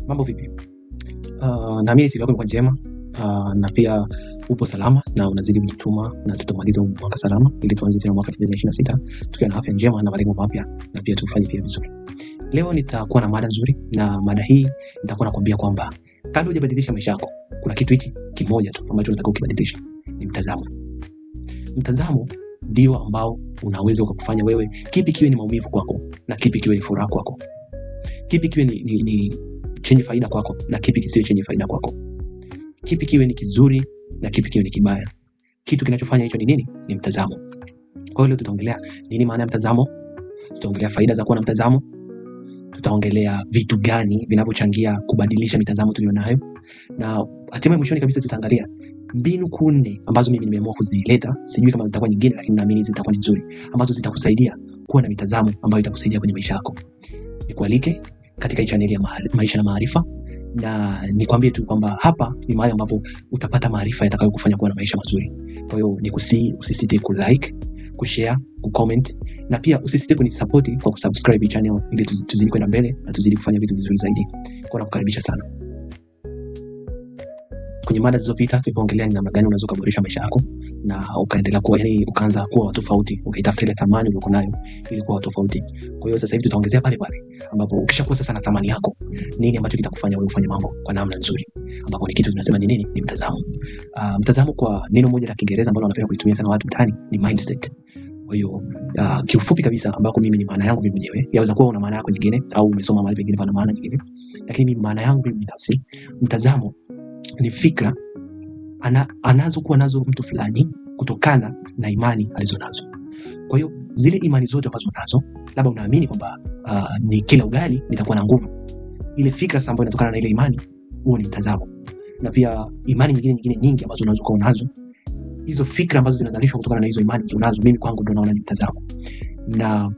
Mambo vipi? Naamini siku yako imekuwa njema, na pia upo salama na unazidi kujituma, na tutamaliza mwaka salama ili tuanze tena mwaka 2026 tukiwa na afya njema na malengo mapya, na pia tufanye pia vizuri. Leo nitakuwa na mada nzuri, na mada hii nitakuwa nakwambia kwamba kabla hujabadilisha maisha yako, kuna kitu hiki kimoja tu ambacho unataka ukibadilisha, ni mtazamo. Mtazamo ndio ambao unaweza ukakufanya wewe, kipi kiwe ni maumivu kwako na kipi kiwe ni furaha kwako, kipi kiwe ni chenye faida kwako na kipi kisiwe chenye faida kwako, kipi kiwe ni kizuri na kipi kiwe ni kibaya. Kitu kinachofanya hicho ni nini? Ni mtazamo. Kwa hiyo leo tutaongelea nini maana ya mtazamo, tutaongelea faida za kuwa na mtazamo, tutaongelea vitu gani vinavyochangia kubadilisha mitazamo tulionayo, na hatimaye mwishoni kabisa tutaangalia mbinu 4 ambazo mimi nimeamua kuzileta. Sijui kama zitakuwa nyingine, lakini naamini zitakuwa ni nzuri, ambazo zitakusaidia kuwa na mitazamo ambayo itakusaidia kwenye maisha yako. Nikualike katika hii channel ya maisha na maarifa, na nikwambie tu kwamba hapa ni mahali ambapo utapata maarifa yatakayokufanya kuwa na maisha mazuri. Kwa hiyo nikusii usisite kulike, kushare, kucomment, na pia usisite kunisupport kwa kusubscribe hii channel ili tuzidi kwenda mbele na tuzidi kufanya vitu vizuri zaidi. Kwa nakukaribisha sana. Kwenye mada zilizopita tuliongelea ni namna gani unaweza kuboresha maisha yako na ukaendelea kuwa, yani ukaanza kuwa tofauti, ukaitafuta ile thamani uliyo nayo ili kuwa tofauti. Kwa hiyo sasa hivi tutaongezea pale pale ambapo ukishakuwa sasa na thamani yako, nini ambacho kitakufanya wewe ufanye mambo kwa namna nzuri, ambapo ni kitu tunasema ni nini? Ni mtazamo. Mtazamo kwa neno moja la Kiingereza ambalo wanapenda kulitumia sana watu mtaani ni mindset. Kwa hiyo kiufupi kabisa, ambako mimi ni maana yangu mimi mwenyewe, yaweza kuwa una maana yako nyingine au umesoma mahali pengine pana maana nyingine, lakini mimi maana yangu mimi binafsi, mtazamo ni fikra anazokuwa nazo mtu fulani kutokana na imani alizonazo. Kwa hiyo zile imani zote ambazo unazo, labda unaamini kwamba ni kila ugali nitakuwa na nguvu, ile fikra ambayo inatokana na ile imani, huo ni mtazamo. Na pia imani nyingine nyingi ambazo unaweza kuwa unazo, hizo fikra ambazo zinazalishwa kutokana na hizo imani unazo, mimi kwangu ndio naona ni mtazamo. Na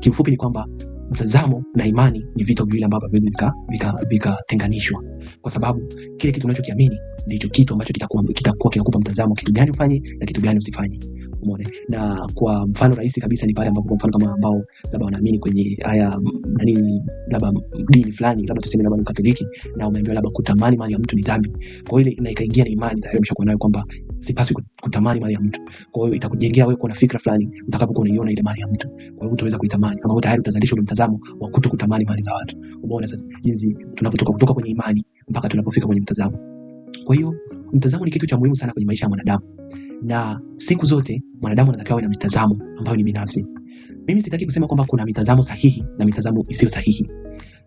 kiufupi ni kwamba mtazamo na imani ni vitu viwili ambavyo haviwezi vikatenganishwa, kwa sababu kile kitu unachokiamini ndicho kitu ambacho kitakuwa kinakupa mtazamo, kitu gani ufanye na kitu gani usifanye. Umeona? Na kwa mfano rahisi kabisa ni pale ambapo, kwa mfano kama ambao labda wanaamini kwenye haya labda dini fulani, labda tuseme labda ni Katoliki, na umeambiwa labda kutamani mali ya mtu ni dhambi. Kwa hiyo ile ikaingia na imani tayari umeshakuwa nayo kwamba sipaswi kutamani mali ya mtu. Kwa hiyo itakujengea wewe kuwa na fikra fulani utakapokuwa unaiona ile mali ya mtu, kwa hiyo utaweza kuitamani, kama tayari utazalisha ule mtazamo wa kutokutamani mali za watu. Umeona sasa jinsi tunapotoka kutoka kwenye imani mpaka tunapofika kwenye mtazamo. Kwa hiyo mtazamo ni kitu cha muhimu sana kwenye maisha ya mwanadamu, na siku zote mwanadamu anatakiwa awe na mitazamo ambayo ni binafsi. Mimi sitaki kusema kwamba kuna mitazamo sahihi na mitazamo isiyo sahihi,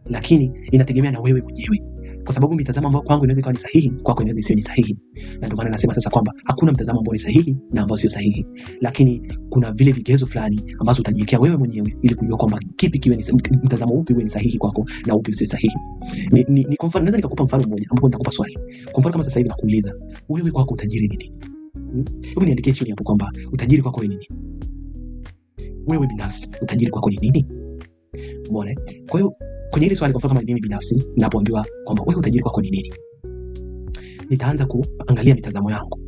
lakini inategemea na wewe mwenyewe, kwa sababu mitazamo ambayo kwangu inaweza kuwa ni sahihi, kwako inaweza isiwe ni sahihi. Na ndio maana nasema sasa kwamba hakuna mtazamo ambao ni sahihi na ambao sio sahihi, lakini kuna vile vigezo fulani ambazo utajiwekea wewe mwenyewe ili kujua kwamba kipi kiwe ni mtazamo upi uwe ni sahihi kwako na upi usio sahihi. Ni kwa mfano, naweza nikakupa mfano mmoja ambapo nitakupa swali. Kwa mfano kama sasa hivi nakuuliza wewe, kwako utajiri ni nini? Hebu niandikie chini hapo kwamba utajiri kwako ni nini? Wewe binafsi utajiri kwako ni nini? Umeona? Kwa hiyo kwenye ile swali, kwa mfano kama mimi binafsi ninapoambiwa kwamba wewe utajiri kwako ni nini, nitaanza kuangalia mitazamo yangu,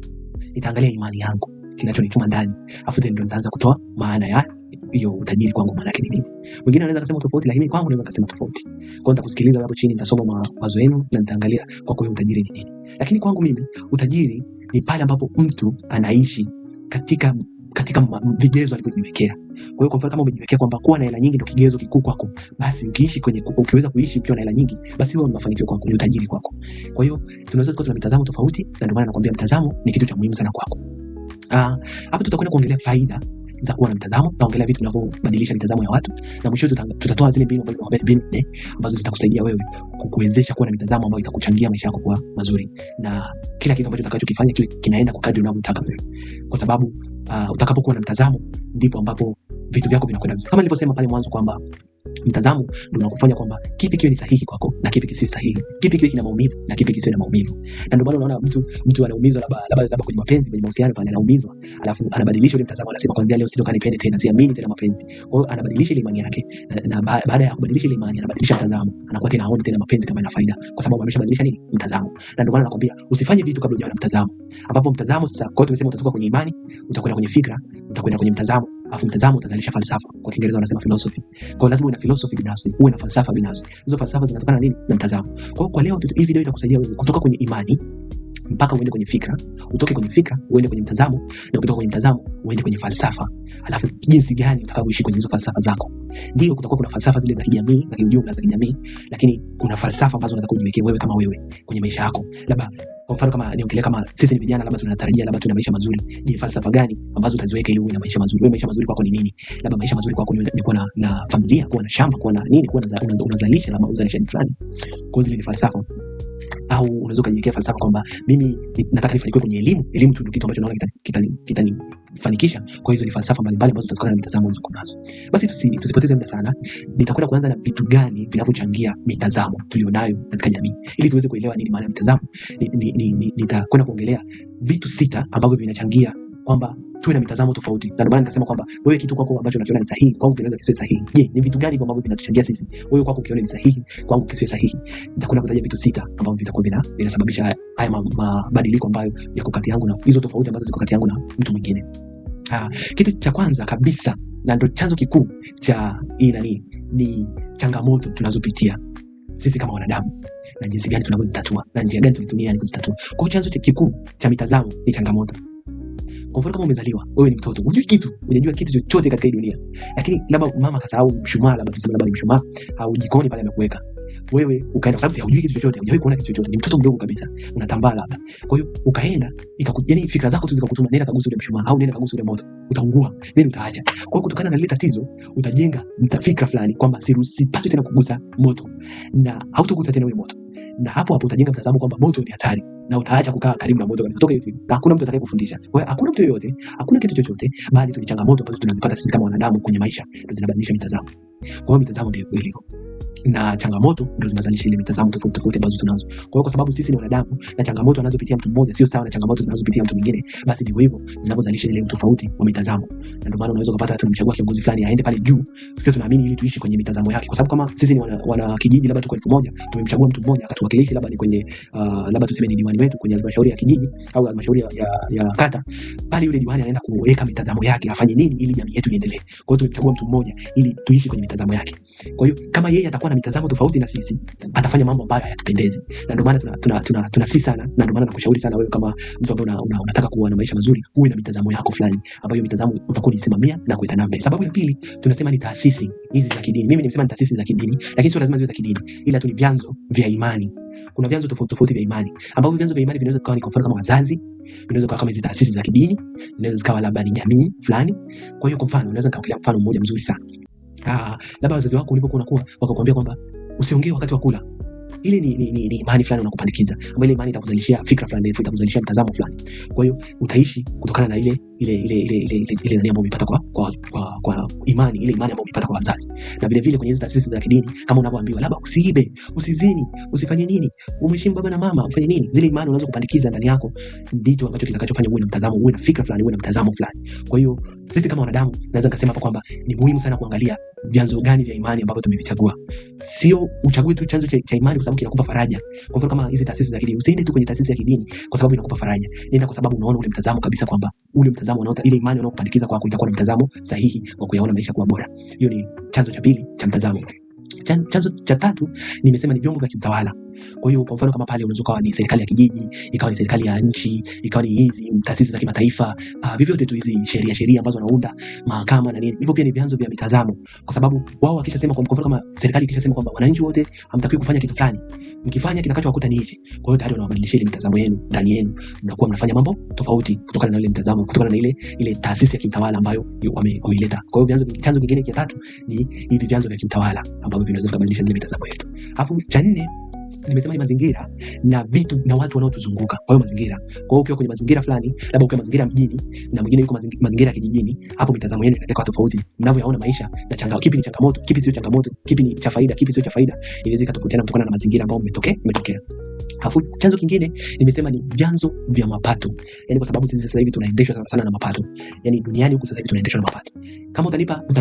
nitaangalia imani yangu, kinachonituma ndani, afu ndio nitaanza kutoa maana ya hiyo utajiri kwangu maana yake ni nini. Mwingine anaweza kusema tofauti, lakini kwangu naweza kusema tofauti. Kwa hiyo nitakusikiliza hapo chini, nitasoma mawazo yenu na nitaangalia kwako wewe utajiri ni nini. Lakini kwangu mimi utajiri ni pale ambapo mtu anaishi katika vigezo alivyojiwekea. Kwa hiyo kwa mfano kama umejiwekea kwamba kuwa na hela nyingi ndio kigezo kikuu kwako, basi ukiweza kuishi ukiwa na hela nyingi, basi wewe mafanikio kwako, ni utajiri kwako. Kwa hiyo tunaweza kuwa tuna mitazamo tofauti, na ndio maana nakwambia mtazamo ni kitu cha muhimu sana kwako. Hapa tutakwenda kuongelea faida za kuwa na mtazamo, naongelea vitu vinavyobadilisha mitazamo ya watu, na mwisho tutatoa zile mbinu ambazo zitakusaidia wewe kukuwezesha kuwa na mitazamo ambayo itakuchangia maisha yako kuwa mazuri, na kila kitu ambacho utakachokifanya kiwe kinaenda kwa kadri unavyotaka wewe, kwa sababu utakapokuwa na mtazamo ndipo ambapo vitu vyako vinakwenda vizuri. Kama nilivyosema pale mwanzo kwamba mtazamo ndio unakufanya kwamba kipi kiwe ni sahihi kwako na kipi kisiwe sahihi, kipi kiwe kina maumivu na kipi kisiwe na maumivu. Na ndio maana unaona mtu anaumizwa labda kwenye mapenzi, kwenye mahusiano pale anaumizwa, alafu anabadilisha ile mtazamo, anasema kwanza leo sitokanipende tena, siamini tena mapenzi. Kwa hiyo anabadilisha ile imani yake, na baada ya kubadilisha ile imani anabadilisha mtazamo, anakuwa tena haoni tena mapenzi kama ina faida, kwa sababu ameshabadilisha nini? Mtazamo. Na ndio maana nakwambia usifanye vitu kabla hujawa na mtazamo, ambapo mtazamo sasa, kwa hiyo tumesema utatoka kwenye imani, utakwenda kwenye fikra, utakwenda kwenye mtazamo, Alafu mtazamo utazalisha falsafa. Kwa Kiingereza wanasema philosophy. Kwa hiyo lazima uwe na philosophy binafsi, uwe na falsafa binafsi. Hizo falsafa zinatokana na nini? Na mtazamo. Kwa hiyo kwa leo hii video itakusaidia wewe kutoka kwenye imani mpaka uende kwenye fikra, utoke kwenye fikra uende kwenye mtazamo, na ukitoka kwenye mtazamo uende kwenye falsafa. Alafu jinsi gani utakavyoishi kwenye hizo falsafa zako. Ndio kutakuwa kuna falsafa zile za kijamii, za kiujumla za kijamii, lakini kuna falsafa ambazo unataka kujiwekea wewe kama wewe kwenye maisha yako. Labda kwa mfano kama niongelea kama sisi ni vijana, labda tunatarajia labda tuna maisha mazuri. Je, falsafa gani ambazo utaziweka ili uwe na maisha mazuri? Wewe maisha mazuri kwako ni nini? Labda maisha mazuri kwako ni kuwa na familia, kuwa na shamba, kuwa na nini, kuwa unazalisha, labda uzalishaji fulani. Kwa zile ni falsafa. Au unaweza kujiwekea falsafa kwamba mimi nataka nifanikiwe kwenye elimu. Elimu tu ndio kitu ambacho naona kitanifanikisha. Kwa hizo ni falsafa mbalimbali ambazo zitatokana na mitazamo ulizo nazo. Basi tusipoteze muda sana. Nitakwenda kuanza na vitu gani vinavyochangia mitazamo tulionayo katika jamii. Ili tuweze kuelewa nini maana ya mitazamo, nitakwenda kuongelea vitu 6 ambavyo vinachangia kwamba tuwe na mitazamo tofauti. Na ndio maana nikasema kwamba wewe kitu kwako ambacho unakiona ni sahihi, kwangu kinaweza kisiwe sahihi. Je, ni vitu gani ambavyo vinatuchangia sisi? Wewe kwako ukiona ni sahihi, kwangu kisiwe sahihi. Nitakwenda kutaja vitu 6 ambavyo vitakuwa vinasababisha haya mabadiliko ambayo yako kati yangu na hizo tofauti ambazo ziko kati yangu na mtu mwingine. Kitu cha kwanza kabisa na ndio chanzo kikuu cha ni changamoto tunazopitia sisi kama wanadamu, na jinsi gani tunavyozitatua na njia gani tulitumia ni kuzitatua. Kwa hiyo chanzo kikuu cha mitazamo ni changamoto. Kwa mfano kama umezaliwa, wewe ni mtoto, hujajua kitu chochote katika hii dunia. Lakini labda mama kasahau mshumaa, labda tuseme labda ni mshumaa au jikoni pale amekuweka. Wewe ukaenda, kwa sababu hujui kitu chochote, hujawahi kuona kitu chochote, ni mtoto mdogo kabisa, unatambaa labda. Kwa hiyo ukaenda, yani fikra zako tu zikakutuma, nenda kagusa ule mshumaa au nenda kagusa ule moto, utaungua, then utaacha. Kwa hiyo kutokana na lile tatizo, utajenga fikra fulani kwamba sipaswi tena kugusa moto, na hautagusa tena ule moto. Na hapo utajenga mtazamo kwamba moto ni hatari, na utaacha kukaa karibu na moto kabisa. Toka hiyo siku na hakuna mtu atakaye kufundisha. Kwa hiyo hakuna mtu yoyote, hakuna kitu chochote, bali tu ni changamoto ambazo tunazipata sisi kama wanadamu kwenye maisha, ndio zinabadilisha mitazamo. Kwa hiyo mitazamo ndio ilivyo, na changamoto ndio zinazalisha ile mitazamo tofauti ambazo tunazo. Kwa hiyo kwa sababu sisi ni wanadamu na changamoto anazopitia mtu mmoja sio sawa na changamoto zinazopitia mtu mwingine, basi ndivyo hivyo zinavyozalisha ile utofauti wa mitazamo. Na ndio maana unaweza kupata tunamchagua kiongozi fulani aende pale juu, tukiwa tunaamini ili tuishi kwenye mitazamo yake. Kwa sababu kama sisi ni wana kijiji, labda tuko 1000, tumemchagua mtu mmoja akatuwakilisha, labda ni kwenye labda tuseme ni diwani wetu kwenye halmashauri ya kijiji au halmashauri ya kata, pale yule diwani anaenda kuweka mitazamo yake, afanye nini ili jamii yetu iendelee. Kwa hiyo tumemchagua mtu mmoja ili tuishi kwenye mitazamo yake. Kwa hiyo kama yeye atakuwa na mitazamo tofauti na sisi, atafanya mambo ambayo hayatupendezi. Na ndio maana tunasisi sana, na ndio maana nakushauri sana wewe kama mtu ambaye unataka kuwa na maisha mazuri, uwe na mitazamo yako fulani ambayo mitazamo utakuwa unasimamia na kuenda mbele. Sababu ya pili tunasema ni taasisi hizi za kidini. Mimi nimesema ni taasisi za kidini, lakini sio lazima ziwe za kidini, ila tu ni vyanzo vya imani. Kuna vyanzo tofauti vya imani, ambavyo vyanzo vya imani vinaweza kuwa ni kwa mfano kama wazazi, vinaweza kuwa kama hizi taasisi za kidini, zinaweza kuwa labda ni jamii fulani. Kwa hiyo kwa mfano unaweza nikaongelea mfano mmoja mzuri sana. Labda wazazi wako ulipokuwa unakuwa wakakwambia kwamba usiongee wakati wa kula. Ile ni imani fulani unakupandikiza, ambayo ile imani itakuzalishia fikra fulani, itakuzalishia mtazamo fulani. Kwa hiyo utaishi kutokana na ile nani ambayo umepata kwa imani, ile imani ambayo umepata kwa wazazi. Na vile vile kwenye hizo taasisi za kidini, kama unavyoambiwa labda usiibe, usizini, usifanye nini, umheshimu baba na mama, ufanye nini, zile imani unaweza kupandikiza ndani yako, ndicho ambacho kitakachofanya uwe na mtazamo, uwe na fikra fulani, uwe na mtazamo fulani. Kwa hiyo sisi kama wanadamu, naweza kusema hapa kwamba ni muhimu sana kuangalia vyanzo gani vya imani ambavyo tumevichagua. Sio uchague tu chanzo cha imani kwa sababu kinakupa faraja. Kwa mfano kama hizi taasisi za kidini, usiende tu kwenye taasisi ya kidini kwa sababu inakupa faraja. Nenda kwa sababu unaona ule mtazamo kabisa kwamba ule mtazamo unaota, ile imani unaokupandikiza kwako itakuwa na mtazamo sahihi wa kuyaona maisha kuwa bora. Hiyo ni chanzo cha pili cha mtazamo. Chanzo cha tatu nimesema ni vyombo vya kiutawala. Kwa hiyo kwa mfano kama pale unaweza kuwa ni serikali ya kijiji, ikawa ni serikali ya nchi, ikawa ni hizi taasisi za kimataifa, vyovyote tu hizi sheria ambazo wanaunda, mahakama na nini. Hivyo pia ni vyanzo vya mitazamo, kwa sababu wao wakishasema, kwa mfano kama serikali ikishasema kwamba wananchi wote hamtakiwi kufanya kitu fulani, mkifanya kitakachowakuta ni hichi. Kwa hiyo tayari wanawabadilishia ile mitazamo yenu ndani yenu, mnakuwa mnafanya mambo tofauti kutokana na ile mtazamo, kutokana na ile taasisi ya kiutawala ambayo wameileta. Kwa hiyo chanzo kingine cha tatu ni hivi vyanzo vya kiutawala ambavyo vinaweza kubadilisha ile mitazamo yetu. Alafu cha nne nimesema ni mazingira na vitu na watu wanaotuzunguka. Kwa hiyo mazingira, kwa hiyo ukiwa kwenye mazingira fulani, labda ukiwa mazingira mjini na mwingine yuko mazingira ya kijijini, hapo mitazamo yenu inaweza kuwa tofauti. Mnavyoyaona maisha na kipi ni changamoto, kipi sio changamoto, kipi ni cha faida, kipi sio cha faida, inaweza kutofautiana kutokana na mazingira ambayo umetokea. Alafu chanzo kingine nimesema ni vyanzo vya mapato. Yaani kwa sababu sisi sasa hivi tunaendeshwa sana na mapato. Yaani duniani huko sasa hivi tunaendeshwa na mapato. Kama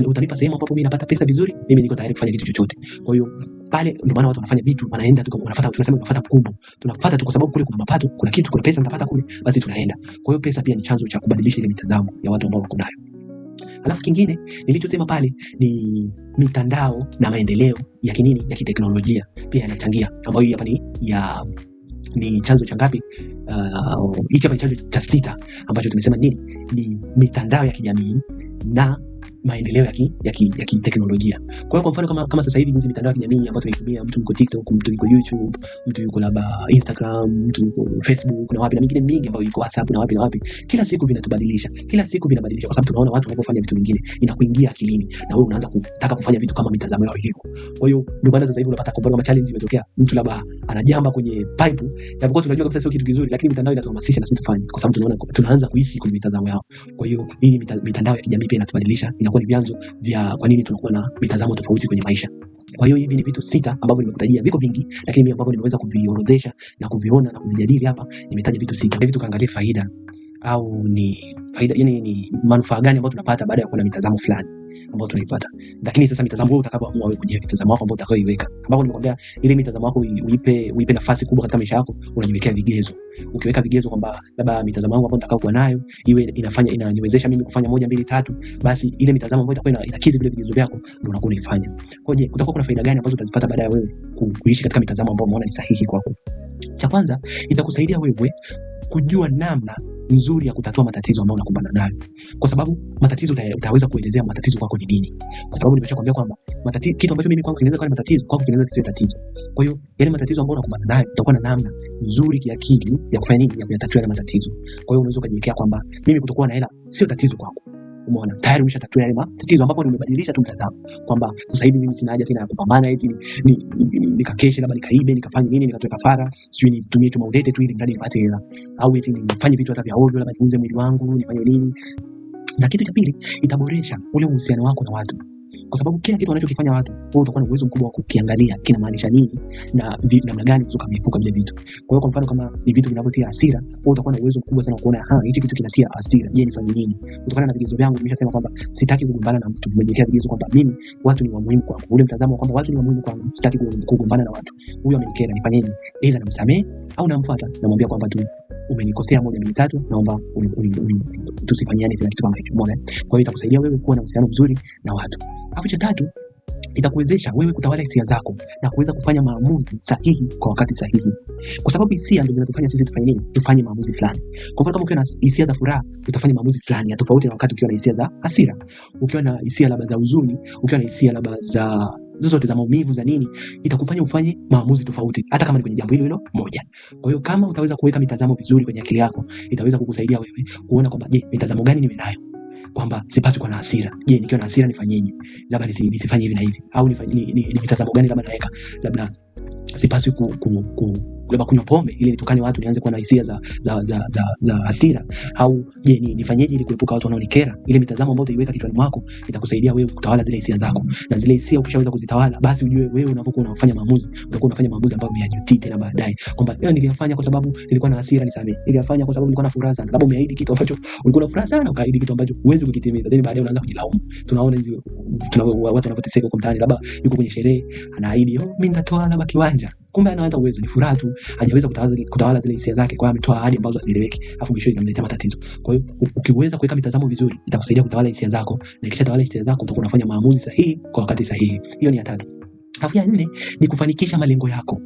utanipa sehemu ambapo mimi napata pesa vizuri, mimi niko tayari kufanya kitu chochote. Kwa hiyo pale ndio maana watu wanafanya vitu, wanaenda tu, tunasema tunafuata mkumbo. Tunafuata tu kwa sababu kule kuna mapato, kuna kitu, kuna pesa nitapata kule, basi tunaenda. Kwa hiyo pesa pia ni chanzo cha kubadilisha ile mitazamo ya watu ambao wako nayo. Alafu kingine nilichosema pale ni mitandao na maendeleo ya kiteknolojia pia yanachangia, ambayo hii hapa ni chanzo cha ngapi? Hichi hapa ni chanzo cha 6 ambacho tumesema ni mitandao ya kijamii na maendeleo ya kiteknolojia. Kwa hiyo kwa mfano kama sasa hivi jinsi mitandao ya kijamii ambayo tunaitumia, mtu yuko TikTok, mtu yuko YouTube, mtu yuko labda Instagram, mtu yuko Facebook na wapi na mingine mingi ambayo yuko WhatsApp na wapi, kila siku vinatubadilisha, kila siku vinabadilisha, kwa sababu tunaona watu wanapofanya vitu vingine inakuingia akilini na wewe unaanza kutaka kufanya vitu kama mitazamo yao hivyo. Kwa hiyo ndio maana sasa hivi unapata kwa kama challenge imetokea, mtu labda anajamba kwenye pipe, japokuwa tunajua kabisa sio kitu kizuri, lakini mitandao inatuhamasisha na sisi tufanye, kwa sababu tunaanza kuishi kwenye mitazamo yao. Kwa hiyo hii mitandao ya kijamii pia inatubadilisha, inakuwa ni vyanzo vya kwa nini tunakuwa na mitazamo tofauti kwenye maisha. Kwa hiyo hivi ni vitu 6 ambavyo nimekutajia, viko vingi, lakini mimi ambavyo nimeweza kuviorodhesha na kuviona na kuvijadili hapa, nimetaja vitu 6. Hivi tukaangalie faida au ni faida, yani ni manufaa gani ambayo tunapata baada ya kuwa na mitazamo fulani ambao tunaipata. Lakini sasa mitazamo wewe utakapoamua wewe mwenyewe mitazamo wako ambao utakayoiweka, ambapo nimekwambia ile mitazamo wako uipe nafasi kubwa katika maisha yako, unajiwekea vigezo. Ukiweka vigezo kwamba labda mitazamo yangu ambayo nitakayokuwa nayo iwe inaniwezesha mimi kufanya 1 2 3, basi ile mitazamo ambayo itakuwa inakidhi vile vigezo vyako ndio unakuwa unaifanya. Kwa hiyo kutakuwa kuna faida gani ambazo utazipata baada ya wewe kuishi katika mitazamo ambayo umeona ni sahihi kwako? Cha kwanza, itakusaidia wewe kujua namna nzuri ya kutatua matatizo ambayo unakumbana nayo, kwa sababu matatizo utaweza kuelezea matatizo kwako ni nini, kwa sababu nimeshakwambia kwamba kitu ambacho mimi kwangu kinaweza kuwa ni matatizo kwako kinaweza kusiwe tatizo. Kwa hiyo yale matatizo ambayo unakumbana nayo utakuwa na namna nzuri kiakili ya kufanya nini, ya kuyatatua yale matatizo. Kwa hiyo unaweza kujiwekea kwamba mimi kutokuwa na hela sio tatizo kwangu. Umeona, tayari umeshatatua yale matatizo, ambapo nimebadilisha tu mtazamo kwamba sasa hivi mimi sina haja tena ya kupambana eti nikakeshe labda nikaibe nikafanye nini nikatoe kafara, sio nitumie chuma udete tu ili mradi nipate hela, au eti nifanye vitu hata vya ovyo, labda niuze mwili wangu nifanye nini. Na kitu cha pili, itaboresha ule uhusiano wako na watu, kwa sababu kila kitu wanachokifanya watu wewe utakuwa na uwezo mkubwa wa kukiangalia kinamaanisha nini na namna gani kuzuka miepuka vile vitu. Kwa hiyo kwa mfano kama ni vitu vinavyotia hasira, wewe utakuwa na uwezo mkubwa sana kuona hichi kitu kinatia hasira, je, nifanye nini? Kutokana na vigezo vyangu nimeshasema kwamba sitaki kugombana na mtu, nimejiwekea vigezo kwamba mimi watu ni wa muhimu kwangu. Ule mtazamo kwamba watu ni wa muhimu kwangu, sitaki kugombana na watu. Huyo amenikera, nifanyeje? Aidha namsamehe au namfuata, namwambia kwamba tu umenikosea 1 2 3, naomba tusifanyiane tena kitu kama hicho. Umeona? Kwa hiyo itakusaidia wewe kuwa na uhusiano mzuri na watu. Alafu cha tatu, itakuwezesha wewe kutawala hisia zako na kuweza kufanya maamuzi sahihi kwa wakati sahihi, kwa sababu hisia ndizo zinatufanya sisi tufanye nini, tufanye maamuzi fulani. Kwa mfano kama ukiwa na hisia za furaha utafanya maamuzi fulani ya tofauti na wakati ukiwa na hisia za hasira. Ukiwa na hisia labda za huzuni, ukiwa na hisia labda za zote za maumivu za nini, itakufanya ufanye maamuzi tofauti hata kama ni kwenye jambo hilo moja. Kwa hiyo kama utaweza kuweka mitazamo vizuri kwenye akili yako, itaweza kukusaidia wewe kuona kwamba je, mitazamo gani niwe nayo, kwamba sipaswi kuwa na hasira. Je, nikiwa na hasira nifanyeje? Labda nisifanye hivi na hivi, au ni mitazamo gani labda naweka, labda sipaswi labda kunywa pombe ili nitukane watu nianze kuwa na hisia za hasira, au je, nifanyeje ili kuepuka watu wanaonikera? Ile mitazamo ambayo utaiweka kichwani mwako itakusaidia wewe kutawala zile hisia zako, na zile hisia ukishaweza kuzitawala, basi ujue wewe unapokuwa unafanya maamuzi utakuwa unafanya maamuzi ambayo uyajutii tena baadaye, kwamba leo niliyafanya kwa sababu nilikuwa na hasira, nisamehe, niliyafanya kwa sababu nilikuwa na furaha sana. Labda umeahidi kitu ambacho ulikuwa na furaha sana, ukaahidi kitu ambacho huwezi kukitimiza, then baadaye unaanza kujilaumu. Tunaona hizo watu wanapoteseka huko mtaani, labda yuko kwenye sherehe anaahidi mimi nitatoa labda kiwanja, kumbe ana uwezo, ni furaha tu, hajaweza kutawala zile hisia zake, kwa ametoa ahadi ambazo hazieleweki, afu mwisho inamletea matatizo. Kwa hiyo ukiweza kuweka mitazamo vizuri, itakusaidia kutawala hisia zako, na kisha tawala hisia zako utakuwa unafanya maamuzi sahihi kwa wakati sahihi. Hiyo ni ya 3. Alafu ya 4 ni kufanikisha malengo yako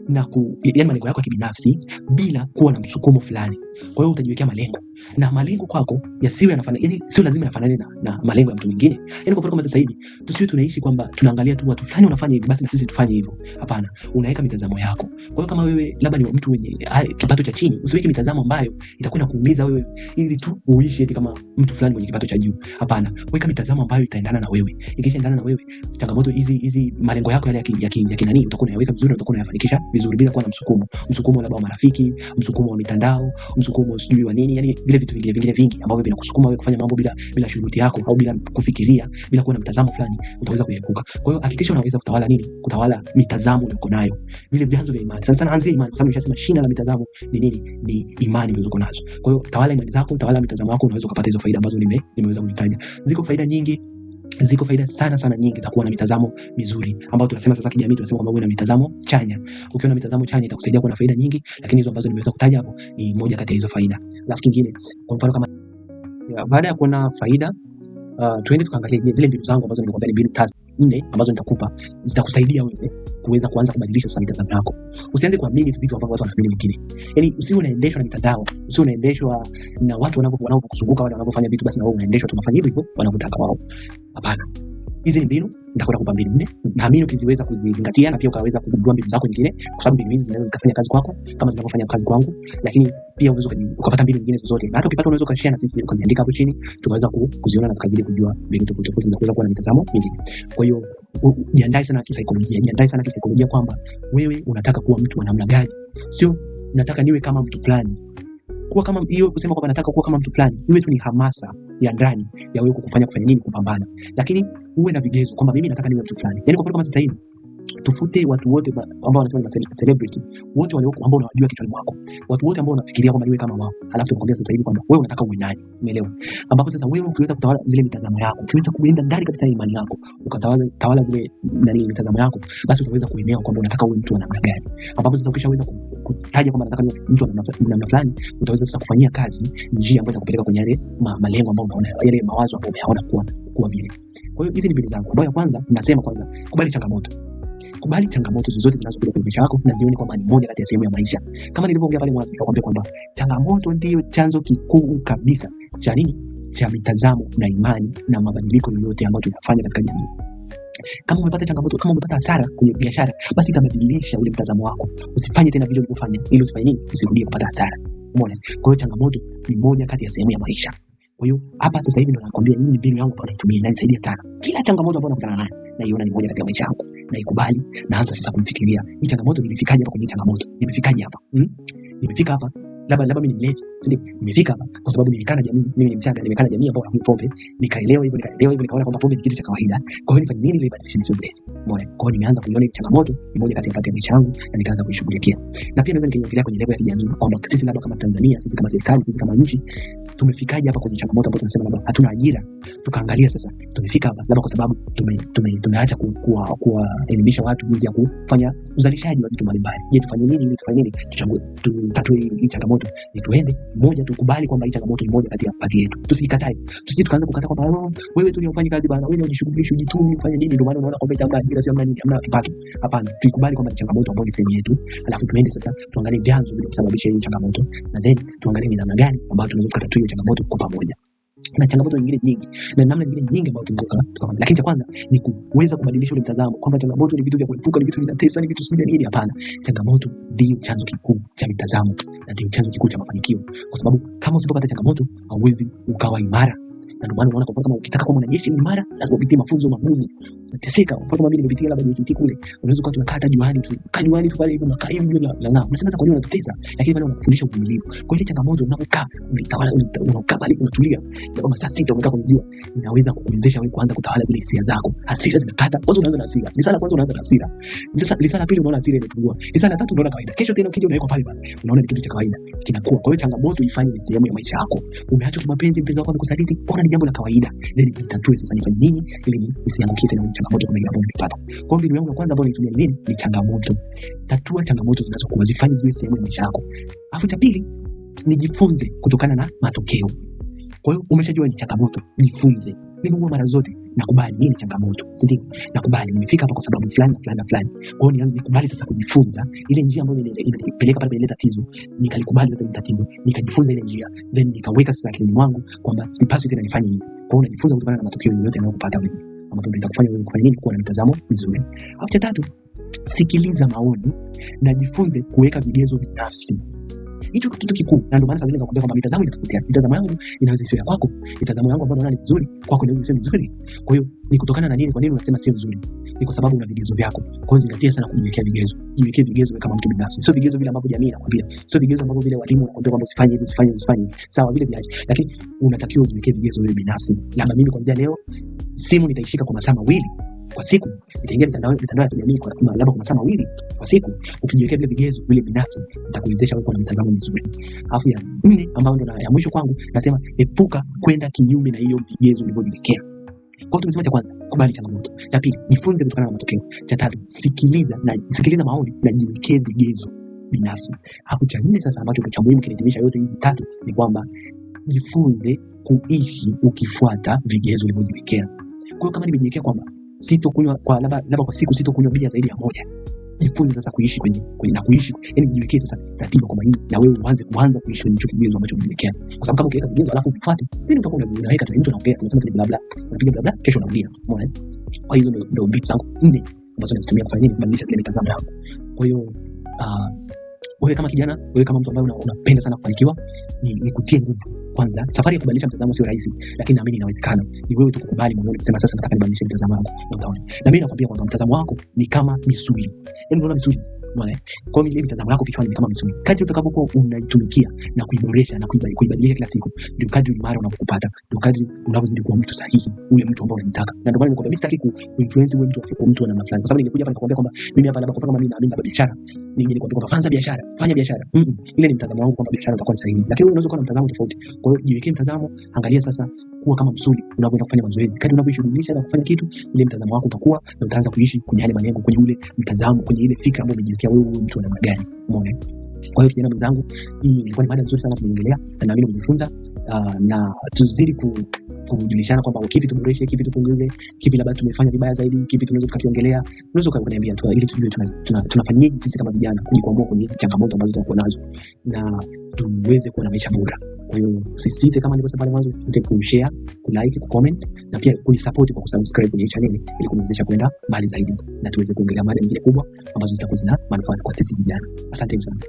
na yani malengo yako ya kibinafsi bila kuwa na msukumo fulani. Kwa hiyo utajiwekea malengo, na malengo kwako yasiwe yanafanana, yani sio lazima yafanane na malengo ya mtu mwingine. Yani kwa kama sasa hivi tusiwe tunaishi kwamba tunaangalia tu watu fulani wanafanya hivi basi na sisi tufanye hivyo. Hapana, unaweka mitazamo yako. Kwa hiyo kama wewe labda ni mtu mwenye kipato cha chini, usiweke mitazamo ambayo itakuwa inakuumiza wewe ili tu uishi eti kama mtu fulani mwenye kipato cha juu. Hapana, weka mitazamo ambayo itaendana na wewe. Ikishaendana na wewe, changamoto hizi malengo yako yale ya kinani utakuwa unayaweka vizuri na utakuwa unayafanikisha vizuri bila kuwa na msukumo labda wa marafiki, msukumo wa mitandao, msukumo sijui wa nini, yani vile vitu vingine vingi ambavyo vinakusukuma wewe kufanya mambo bila shuruti yako au bila kufikiria, bila kuwa na mtazamo fulani, utaweza kuepuka. Kwa hiyo hakikisha unaweza kutawala mitazamo uliyo nayo, vile vyanzo vya imani. Sana anzia imani, kwa sababu nimeshasema shina la mitazamo ni nini? Ni imani ulizo nazo. Kwa hiyo tawala imani zako, tawala mitazamo yako, unaweza kupata hizo faida ambazo nimeweza kuzitaja. Ziko faida nyingi, ziko faida sana nyingi za kuwa na mitazamo mizuri, ambao tunasema sasa kijamii tunasema kwamba uwe na mitazamo chanya. Ukiwa na mitazamo chanya itakusaidia kuwa na faida nyingi, lakini hizo ambazo nimeweza kutaja hapo ni moja kati ya hizo faida. Alafu kingine, kwa mfano kama baada ya kuona faida tuende tukaangalie zile mbinu zangu ambazo nimekuambia ni mbinu 3 4 ambazo nitakupa zitakusaidia wewe kuweza kuanza kubadilisha sasa mitazamo yako. Usianze kuamini vitu ambavyo watu wanaamini wengine. Yaani usiwe unaendeshwa na mitandao, usiwe unaendeshwa na watu wanavyokuzunguka, wale wanavyofanya vitu basi na wewe unaendeshwa tu unafanya hivyo wanavyotaka wao. Hapana. Hizi ni mbinu, nitakwenda kukupa mbinu 4. Naamini ukiziweza kuzizingatia na pia ukaweza kugundua mbinu zako nyingine, kwa sababu mbinu hizi zinaweza zikafanya kazi kwako kama zinavyofanya kazi kwangu, lakini pia unaweza ukapata mbinu nyingine zozote. Na hata ukipata unaweza ukashare na sisi, ukaziandika hapo chini, tukaweza kuziona na tukazidi kujua mbinu tofauti tofauti za kuweza kuwa na mitazamo mingine. Kwa hiyo jiandae sana kisaikolojia kwamba wewe unataka kuwa mtu wa namna gani. Sio nataka niwe kama mtu fulani. Kuwa kama hiyo kusema kwamba nataka kuwa kama mtu fulani, iwe tu ni hamasa ya ndani ya wewe kufanya nini, kupambana. Lakini uwe na vigezo kwamba mimi nataka niwe mtu fulani. Yaani kwa mfano kama sasa hivi tufute watu wote ambao wanasema ni celebrity, wote wale ambao unawajua kichwani mwako, watu wote ambao unafikiria kwamba niwe kama wao, alafu tunakwambia sasa hivi kwamba wewe unataka uwe nani, umeelewa? Ambapo sasa wewe ukiweza kutawala zile mitazamo yako, ukiweza kuenda ndani kabisa ya imani yako, ukatawala zile mitazamo yako, basi utaweza kuelewa kwamba unataka uwe mtu wa namna gani. Ambapo sasa ukishaweza kutaja kwamba nataka niwe mtu wa namna fulani, utaweza sasa kufanyia kazi njia ambayo itakupeleka kwenye yale malengo ambayo unaona, yale mawazo ambayo umeyaona kuwa vile. Kwa hiyo hizi ni mbinu zangu. Ambayo ya kwanza nasema kwanza, kubali changamoto. Kubali changamoto zozote zinazokuja kwenye maisha yako na zione kwamba ni moja kati ya sehemu ya maisha. Kama nilivyoongea pale mwanzo nikakwambia kwamba changamoto ndio chanzo kikuu kabisa cha nini? Cha mitazamo na imani na mabadiliko yoyote ambayo tunafanya katika jamii. Kama umepata changamoto, kama umepata hasara kwenye biashara, basi itabadilisha ule mtazamo wako. Usifanye tena vile ulivyofanya ili usifanye nini? Usirudie kupata hasara. Umeona? Kwa hiyo changamoto ni moja kati ya sehemu ya maisha. Kwa hiyo hapa sasa hivi ndo nakwambia hii ni mbinu yangu ambayo naitumia, inanisaidia sana. Kila changamoto ambayo nakutana nayo naiona ni moja kati ya maisha yangu, naikubali, naanza sasa kufikiria hii changamoto, nilifikaje hapa kwenye changamoto? Nimefikaje hapa? Nimefika hapa labda mimi ni mlevi, ndio nimefika hapa kwa sababu nilikaa na jamii, mimi ni Mchaga, nimekaa na jamii ambao wanakunywa pombe, nikaelewa hivyo, nikaona kwamba pombe ni kitu cha kawaida. Kwa hiyo nifanye nini ili nibadilishe nisio mlevi? Umeona? Kwa hiyo nimeanza kuiona changamoto ni moja kati ya maisha yangu na nikaanza kuishughulikia. Na pia naweza nikaiongelea kwenye level ya kijamii kwamba sisi labda kama Tanzania, sisi kama serikali, sisi kama nchi tumefikaje hapa kwenye changamoto ambapo tunasema labda hatuna ajira. Tukaangalia sasa tumefika hapa labda kwa sababu tumeacha kuwaelimisha watu jinsi ya kufanya uzalishaji wa vitu mbalimbali. Je, tufanye nini ili tufanye nini? Tutatue hii changamoto. Ni tuende moja, tukubali kwamba hii changamoto ni moja kati ya pati yetu. Tusikatae. Tusije tukaanza kukataa kwamba wewe tu unafanya kazi bana, wewe unajishughulisha, ujitumi, ufanye nini, ndio maana unaona kwamba hamna ajira, sio hamna kipato. Hapana, tuikubali kwamba ni changamoto ambayo ni sehemu yetu. Alafu tuende sasa tuangalie vyanzo vile kusababisha hii changamoto, na then tuangalie ni namna gani ambayo tunaweza kutatua hiyo changamoto kwa pamoja. Na changamoto nyingine nyingi na namna nyingine nyingi ambayo tunaweza tukafanya. Lakini cha kwanza ni kuweza kubadilisha ule mtazamo kwamba changamoto ni vitu vya kuepuka, ni vitu vinatesa, ni vitu sivyo nini. Hapana, changamoto ndio chanzo kikuu cha mitazamo na ndio chanzo kikuu cha mafanikio, kwa sababu kama usipopata changamoto hauwezi ukawa imara. Na ndio maana unaona kwa kama ukitaka kuwa mwanajeshi imara lazima upitie mafunzo magumu. Unateseka. Kwa kama mimi nimepitia labda JKT kule, unaweza kuwa tunakaa hata juani tu pale hivi unakaa hivi na unasema kwa nini unatuteza, lakini bado unakufundisha uvumilivu. Kwa ile changamoto unapokaa unakaa pale unatulia kama saa 6 umekaa kwenye jua, inaweza kukuwezesha wewe kuanza kutawala zile hisia zako. Hasira zinakata. Kwanza unaanza na hasira. Risala kwanza unaanza na hasira. Risala pili unaona hasira imepungua. Risala tatu unaona kawaida. Kesho tena ukija unaweka pale pale. Unaona ni kitu cha kawaida kinakuwa. Kwa hiyo changamoto ifanye ni sehemu ya maisha yako. Umeacha kimapenzi, mpenzi wako amekusaliti, ona ni jambo la kawaida. Then jitatue sasa, nifanye nini ili nisiangukie tena kwenye changamoto kama ile ambayo nimepata. Kwa hiyo mbinu yangu ya kwanza ambayo naitumia ni nini? Ni changamoto. Tatua changamoto zinazokuwa, zifanye ziwe sehemu ya maisha yako. Alafu cha pili ni jifunze kutokana na matokeo. Kwa hiyo umeshajua ni changamoto, jifunze. Mimi huwa mara zote nakubali hii ni changamoto, si ndio? Nakubali nimefika hapa kwa sababu fulani na fulani na fulani. Kwa hiyo nianze nikubali sasa kujifunza ile njia ambayo inanipeleka pale kwenye tatizo. Nikalikubali sasa ni tatizo, nikajifunza ile njia, then nikaweka sasa akilini mwangu kwamba sipaswi tena nifanye hivi. Kwa hiyo unajifunza kutokana na matokeo yoyote yanayokupata wewe, ambapo ndio itakufanya wewe kufanya nini? Kuwa na mitazamo mizuri. Alafu cha tatu, sikiliza maoni na jifunze kuweka vigezo binafsi. Hicho kitu kikuu, na ndio maana sasa nikakwambia kwamba mitazamo inatofautiana. Mitazamo yangu inaweza isiwe ya kwako, mitazamo yangu ambayo naona ni nzuri kwako inaweza isiwe nzuri. Kwa hiyo ni kutokana na nini? Kwa nini unasema sio nzuri? Ni kwa sababu una vigezo vyako. Kwa hiyo zingatia sana kujiwekea vigezo. Jiwekee vigezo kama mtu binafsi. Sio vigezo vile ambavyo jamii inakwambia. Sio vigezo ambavyo vile walimu wanakwambia kwamba usifanye hivi, usifanye. Sawa, vile viaje. Lakini unatakiwa ujiwekee vigezo wewe binafsi. Labda mimi kuanzia leo simu nitaishika kwa masaa 2 kwa siku, nitaingia mitandao ya kijamii kwa labda kwa masaa 2 kwa siku. Ukijiwekea vile vigezo vile binafsi, itakuwezesha wewe kuwa na mitazamo mizuri. Alafu ya 4 ambayo ndo ya mwisho kwangu, nasema epuka kwenda kinyume na hiyo vigezo ulivyojiwekea. Kwa hiyo tumesema cha kwanza, kubali changamoto. Cha pili, jifunze kutokana na matokeo. Cha tatu, sikiliza maoni na jiwekee vigezo binafsi. Alafu cha 4 sasa ambacho ni cha muhimu kinahitimisha yote hizi 3 ni kwamba jifunze kuishi ukifuata vigezo ulivyojiwekea. Kwa hiyo kama nimejiwekea kwamba sitokunywa kwa labda kwa siku sitokunywa bia zaidi ya moja, jifunze sasa kuishi kwenye na kuishi, yani jiwekee sasa ratiba kwamba hii, na wewe uanze kuishi kwenye hicho kigezo ambacho umejiwekea, kwa sababu kama ukiweka vigezo alafu ufuate, then utakuwa unaweka tu, mtu anaongea tunasema tu bla bla, unapiga bla bla, kesho unarudia. Umeona? Kwa hiyo ndio bip zangu 4 ambazo nazitumia kufanya nini, kubadilisha ile mitazamo yangu. Kwa hiyo wewe kama kijana, wewe kama mtu ambaye unapenda sana kufanikiwa, ni kutie nguvu. Kwanza safari ya kubadilisha mtazamo sio rahisi, lakini naamini inawezekana. Ni wewe tu kukubali moyoni kusema sasa nataka nibadilishe mtazamo wangu, na utaona. Na mimi nakwambia kwamba mtazamo wako ni kama misuli. Yaani unaona misuli, unaona? Kwa hiyo ile mtazamo wako kichwani ni kama misuli. Kadri utakapokuwa unaitumikia na kuiboresha na kuibadilisha kila siku, ndio kadri imara unavyokupata, ndio kadri unavyozidi kuwa mtu sahihi, ule mtu ambao unajitaka. Na ndio maana nimekwambia mimi sitaki kuinfluence wewe mtu wa namna fulani, kwa sababu ningekuja hapa nikakwambia kwamba mimi hapa labda kwa kama mimi naamini biashara, nije nikwambia kwamba fanya biashara. Ile ni mtazamo wangu kwamba biashara itakuwa sahihi, lakini unaweza kuwa na mtazamo tofauti. Kwa hiyo jiwekee mtazamo, angalia sasa kuwa kama msuli unapoenda kufanya mazoezi. Kadri unapoishughulisha na kufanya kitu, ile mtazamo wako utakuwa na utaanza kuishi kwenye yale malengo, kwenye ule mtazamo, kwenye ile fikra ambayo umejiwekea wewe mtu wa namna gani. Umeona? Kwa hiyo kijana mwenzangu, hii ilikuwa ni mada nzuri sana tumeongelea, na naamini umejifunza, na tuzidi kujulishana kwamba kipi tuboreshe, kipi tupunguze, kipi labda tumefanya vibaya zaidi, kipi tunaweza tukakiongelea. Unaweza ukaniambia tu ili tujue tunafanyaje sisi kama vijana kujikwamua kwenye hizi changamoto ambazo tunakuwa nazo na tuweze kuwa na maisha bora. Kwa hiyo usisite, kama nilivyosema pale mwanzo, usisite kushare, kulike, kucomment na pia kunisupport kwa kusubscribe kwenye channel ili kuniwezesha kwenda mbali zaidi na tuweze kuongelea mada nyingine kubwa ambazo zitakuwa zina manufaa kwa sisi vijana. Asante sana.